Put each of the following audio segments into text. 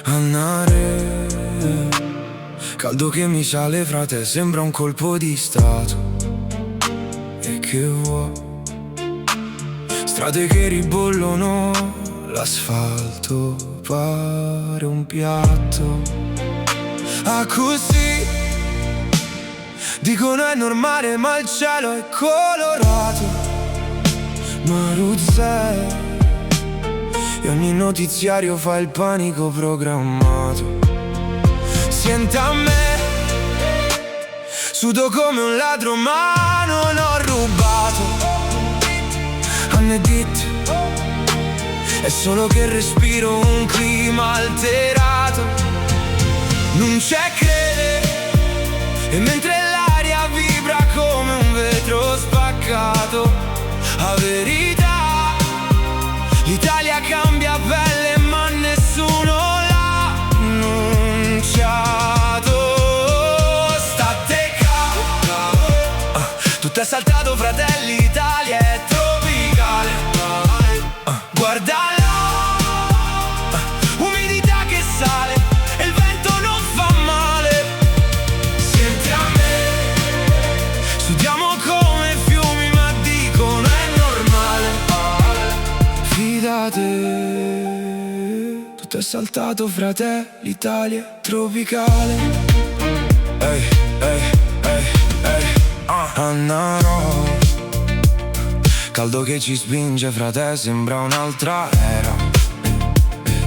Andare, caldo che mi sale, frate, sembra un colpo di stato. E che vuoi? Strade che ribollono, l'asfalto pare un piatto. Ah, così dicono è normale, ma il cielo è colorato. Maruzze, e ogni notiziario fa il panico programmato. Senta a me, sudo come un ladro ma non ho rubato. Annedit, è solo che respiro un clima alterato. Non c'è crede, e mentre l'aria vibra come un vetro spaccato. A verità, l'Italia cambia pelle ma nessuno l'ha annunciato. State calmo, tutto è saltato, fratelli, l'Italia è tropicale. Guarda là, umidità che sale e il vento non fa male. Senti a me, sudiamo come fiumi ma dicono è normale. Fidate, tutto è saltato, frate, l'Italia è tropicale. Ehi, ehi, ehi, ehi, Annarò, caldo che ci spinge, frate, sembra un'altra era.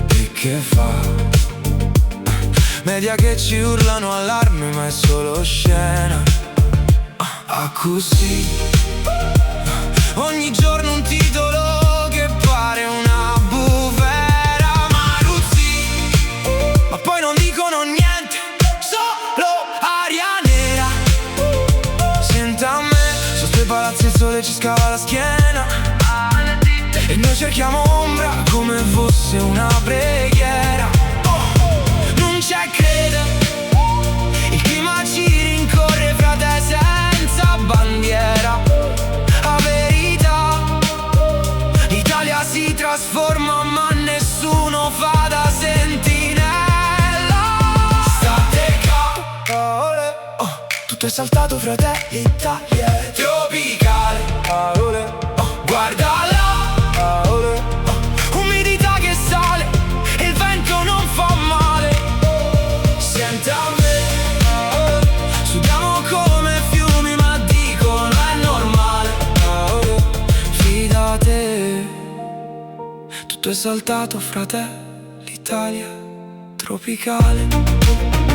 E che fa? Media che ci urlano allarme ma è solo scena. Ah, così ogni giorno un titolo che pare una bufera. Maruzzi, ma poi non dicono niente, solo aria nera. Senta a me, su ste palazzi il sole ci scava la schiena e noi cerchiamo ombra come fosse una preghiera. Non c'è crede, il clima ci rincorre, frate, senza bandiera. A verità, l'Italia si trasforma ma nessuno fa da sentinella. State calmo, tutto è saltato, frate, l'Italia è tropicale. Guarda là, umidità che sale e il vento non fa male. Senti a me, sudiamo come fiumi ma dicono è normale. Fidate, tutto è saltato, frate, l'Italia è tropicale.